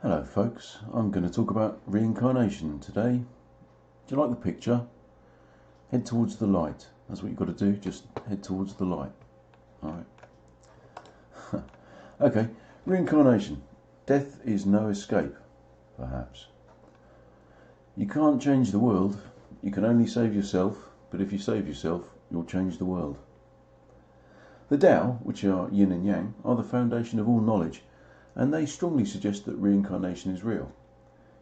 Hello folks, I'm going to talk about reincarnation today. Do you like the picture? Head towards the light. That's what you've got to do, just head towards the light. Alright. Okay, reincarnation. Death is no escape, perhaps. You can't change the world, you can only save yourself, but if you save yourself, you'll change the world. The Tao, which are yin and yang, are the foundation of all knowledge, and they strongly suggest that reincarnation is real.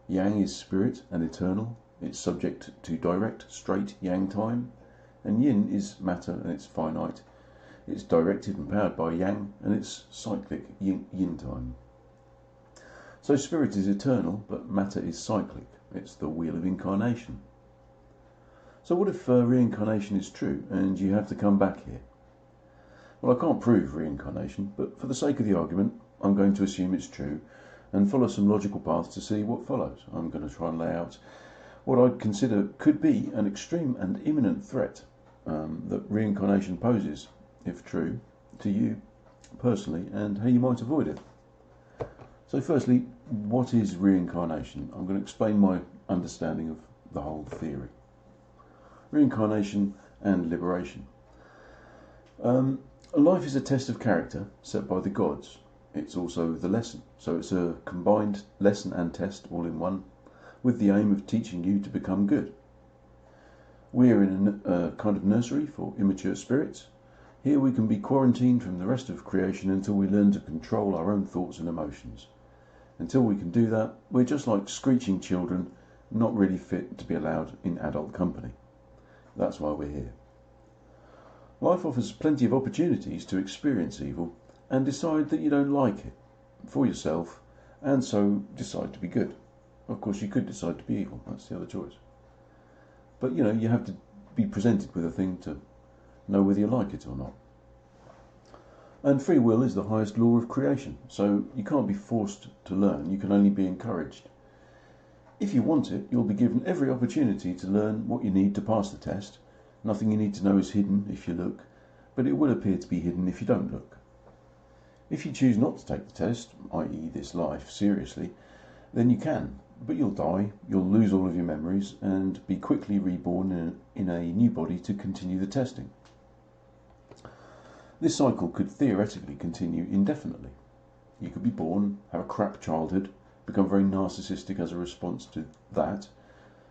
Yang is spirit and eternal, it's subject to direct, straight yang time, and yin is matter and it's finite. It's directed and powered by yang, and it's cyclic yin time. So spirit is eternal, but matter is cyclic. It's the wheel of incarnation. So what if reincarnation is true and you have to come back here? Well, I can't prove reincarnation, but for the sake of the argument, I'm going to assume it's true and follow some logical paths to see what follows. I'm going to try and lay out what I'd consider could be an extreme and imminent threat that reincarnation poses, if true, to you personally, and how you might avoid it. So firstly, what is reincarnation? I'm going to explain my understanding of the whole theory. Reincarnation and liberation. Life is a test of character set by the gods. It's also the lesson. So it's a combined lesson and test all in one, with the aim of teaching you to become good. We're in a kind of nursery for immature spirits. Here we can be quarantined from the rest of creation until we learn to control our own thoughts and emotions. Until we can do that, we're just like screeching children, not really fit to be allowed in adult company. That's why we're here. Life offers plenty of opportunities to experience evil and decide that you don't like it for yourself, and so decide to be good. Of course, you could decide to be evil, that's the other choice. But you have to be presented with a thing to know whether you like it or not. And free will is the highest law of creation, so you can't be forced to learn, you can only be encouraged. If you want it, you'll be given every opportunity to learn what you need to pass the test. Nothing you need to know is hidden if you look, but it will appear to be hidden if you don't look. If you choose not to take the test, i.e. this life, seriously, then you can, but you'll die, you'll lose all of your memories, and be quickly reborn in a new body to continue the testing. This cycle could theoretically continue indefinitely. You could be born, have a crap childhood, become very narcissistic as a response to that,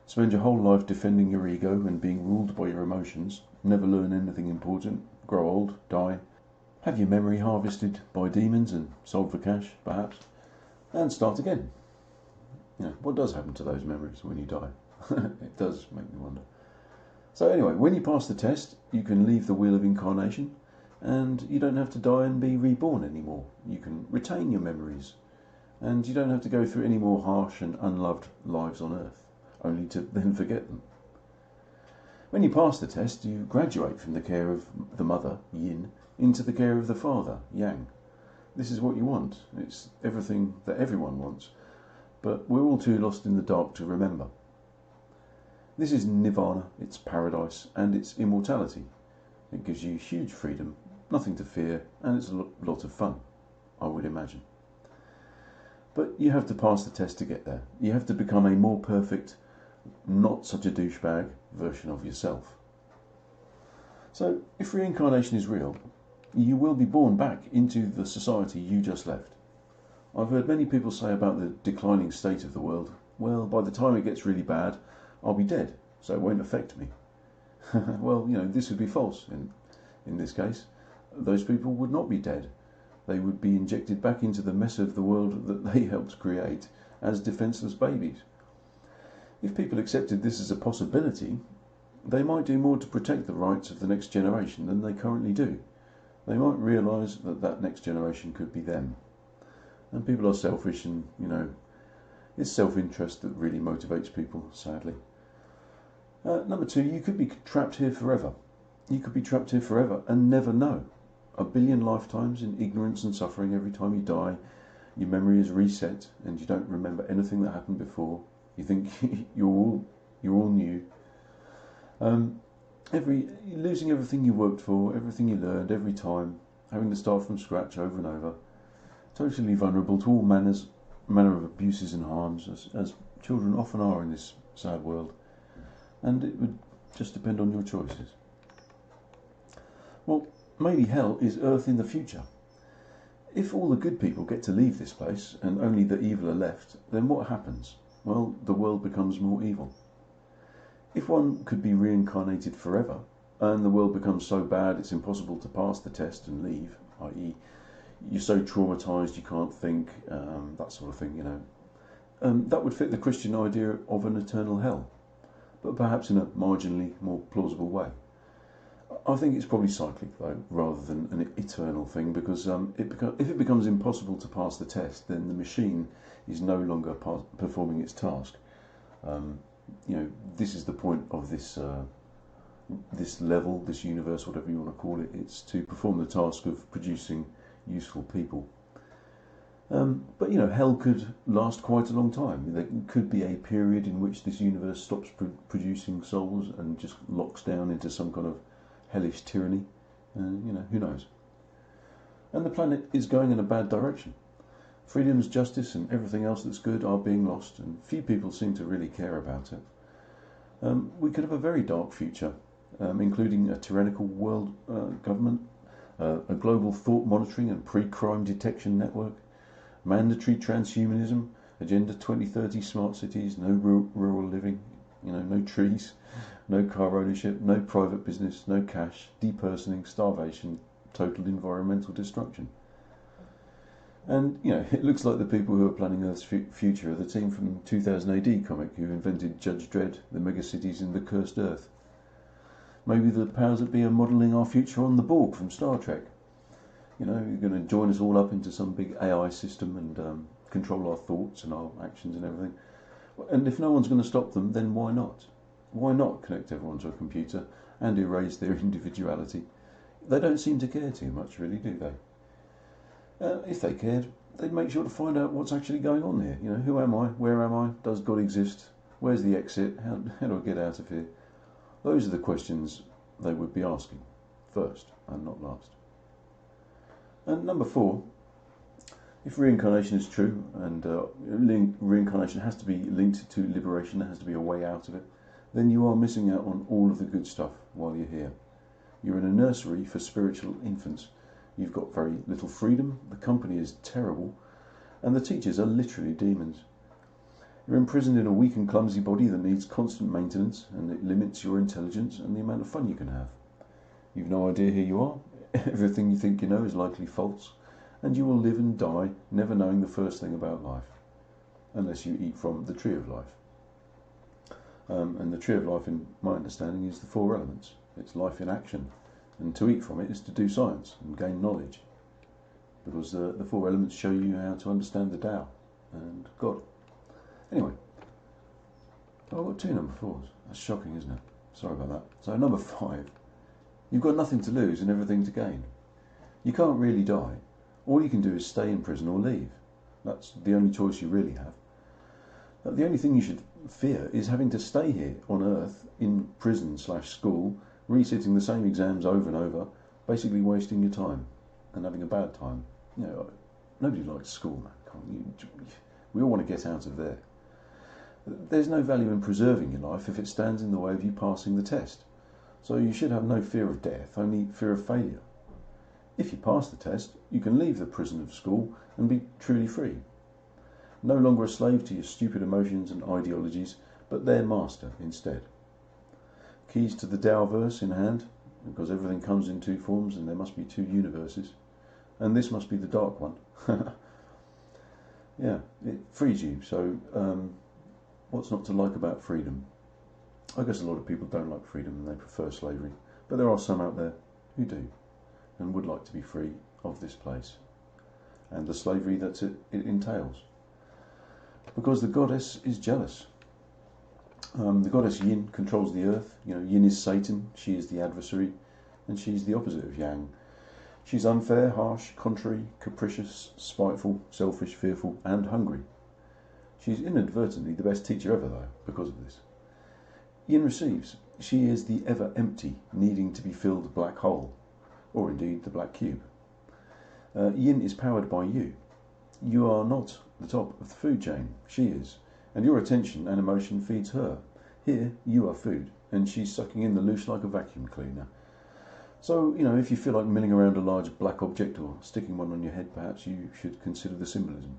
spend your whole life defending your ego and being ruled by your emotions, never learn anything important, grow old, die, have your memory harvested by demons and sold for cash, perhaps, and start again. What does happen to those memories when you die? It does make me wonder. So anyway, when you pass the test, you can leave the wheel of incarnation, and you don't have to die and be reborn anymore. You can retain your memories, and you don't have to go through any more harsh and unloved lives on earth, only to then forget them. When you pass the test, you graduate from the care of the mother, yin, into the care of the father, yang. This is what you want. It's everything that everyone wants, but we're all too lost in the dark to remember. This is nirvana, it's paradise, and it's immortality. It gives you huge freedom, nothing to fear, and it's a lot of fun, I would imagine. But you have to pass the test to get there. You have to become a more perfect, not such a douchebag version of yourself. So, if reincarnation is real, you will be born back into the society you just left. I've heard many people say about the declining state of the world, well, by the time it gets really bad, I'll be dead, so it won't affect me. Well, this would be false in this case. Those people would not be dead. They would be injected back into the mess of the world that they helped create as defenceless babies. If people accepted this as a possibility, they might do more to protect the rights of the next generation than they currently do. They might realise that that next generation could be them. And people are selfish, and, it's self-interest that really motivates people, sadly. Number two, you could be trapped here forever. You could be trapped here forever and never know. 1 billion lifetimes in ignorance and suffering every time you die. Your memory is reset and you don't remember anything that happened before. You think you're all new. Losing everything you worked for, everything you learned, every time, having to start from scratch over and over, totally vulnerable to all manners manner of abuses and harms, as children often are in this sad world, and it would just depend on your choices. Well, maybe hell is Earth in the future. If all the good people get to leave this place and only the evil are left, then what happens? Well, the world becomes more evil. If one could be reincarnated forever, and the world becomes so bad it's impossible to pass the test and leave, i.e. you're so traumatised you can't think, that sort of thing, that would fit the Christian idea of an eternal hell, but perhaps in a marginally more plausible way. I think it's probably cyclic though, rather than an eternal thing, because if it becomes impossible to pass the test, then the machine is no longer performing its task. This is the point of this level, this universe, whatever you want to call it. It's to perform the task of producing useful people. But hell could last quite a long time. There could be a period in which this universe stops producing souls and just locks down into some kind of hellish tyranny. Who knows? And the planet is going in a bad direction. Freedoms, justice and everything else that's good are being lost, and few people seem to really care about it. We could have a very dark future, including a tyrannical world government, a global thought monitoring and pre-crime detection network, mandatory transhumanism, Agenda 2030 smart cities, no rural living, no trees, no car ownership, no private business, no cash, depersoning, starvation, total environmental destruction. And, it looks like the people who are planning Earth's future are the team from 2000 AD comic who invented Judge Dredd, the megacities and the cursed Earth. Maybe the powers that be are modelling our future on the Borg from Star Trek. You're going to join us all up into some big AI system and control our thoughts and our actions and everything. And if no one's going to stop them, then why not? Why not connect everyone to a computer and erase their individuality? They don't seem to care too much, really, do they? If they cared, they'd make sure to find out what's actually going on here. Who am I? Where am I? Does God exist? Where's the exit? How do I get out of here? Those are the questions they would be asking, first and not last. And number 4, if reincarnation is true, and reincarnation has to be linked to liberation, there has to be a way out of it, then you are missing out on all of the good stuff while you're here. You're in a nursery for spiritual infants. You've got very little freedom, the company is terrible, and the teachers are literally demons. You're imprisoned in a weak and clumsy body that needs constant maintenance, and it limits your intelligence and the amount of fun you can have. You've no idea who you are, everything you think you know is likely false, and you will live and die never knowing the first thing about life, unless you eat from the tree of life. And the tree of life, in my understanding, is the 4 elements. It's life in action. And to eat from it is to do science and gain knowledge, because the 4 elements show you how to understand the Tao and God. Anyway, I've got 2 number 4s. That's shocking, isn't it? Sorry about that. So number 5, you've got nothing to lose and everything to gain. You can't really die. All you can do is stay in prison or leave. That's the only choice you really have. The only thing you should fear is having to stay here on Earth in prison/school, resitting the same exams over and over, basically wasting your time and having a bad time. Nobody likes school, man. We all want to get out of there. There's no value in preserving your life if it stands in the way of you passing the test. So you should have no fear of death, only fear of failure. If you pass the test, you can leave the prison of school and be truly free. No longer a slave to your stupid emotions and ideologies, but their master instead. Keys to the Taoverse in hand, because everything comes in 2 forms and there must be 2 universes. And this must be the dark one. Yeah, it frees you. So what's not to like about freedom? I guess a lot of people don't like freedom and they prefer slavery. But there are some out there who do and would like to be free of this place and the slavery that it entails. Because the goddess is jealous. The goddess Yin controls the earth. Yin is Satan, she is the adversary, and she's the opposite of Yang. She's unfair, harsh, contrary, capricious, spiteful, selfish, fearful, and hungry. She's inadvertently the best teacher ever, though, because of this. Yin receives. She is the ever empty, needing to be filled black hole, or indeed the black cube. Yin is powered by you. You are not the top of the food chain. She is. And your attention and emotion feeds her. Here, you are food, and she's sucking in the loose like a vacuum cleaner. So, if you feel like milling around a large black object or sticking one on your head, perhaps you should consider the symbolism.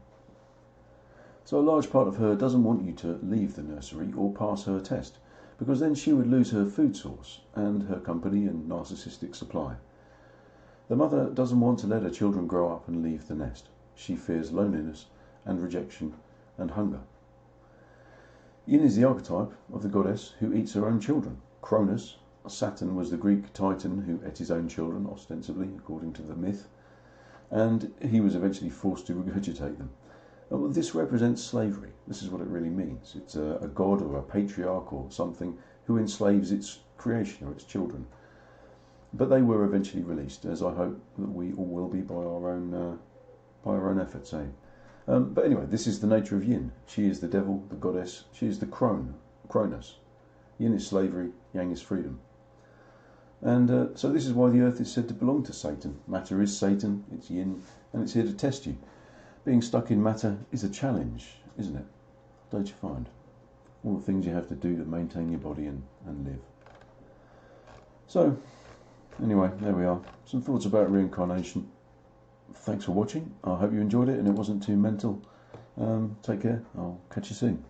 So a large part of her doesn't want you to leave the nursery or pass her test, because then she would lose her food source and her company and narcissistic supply. The mother doesn't want to let her children grow up and leave the nest. She fears loneliness and rejection and hunger. Yin is the archetype of the goddess who eats her own children. Cronus, Saturn, was the Greek titan who ate his own children, ostensibly, according to the myth, and he was eventually forced to regurgitate them. Well, this represents slavery. This is what it really means. It's a god or a patriarch or something who enslaves its creation or its children. But they were eventually released, as I hope that we all will be by our own efforts, eh? But anyway, this is the nature of Yin. She is the devil, the goddess. She is the Cronus. Yin is slavery, Yang is freedom. And so this is why the earth is said to belong to Satan. Matter is Satan, it's Yin, and it's here to test you. Being stuck in matter is a challenge, isn't it? Don't you find? All the things you have to do to maintain your body and live. So, anyway, there we are. Some thoughts about reincarnation. Thanks for watching. I hope you enjoyed it and it wasn't too mental. Take care. I'll catch you soon.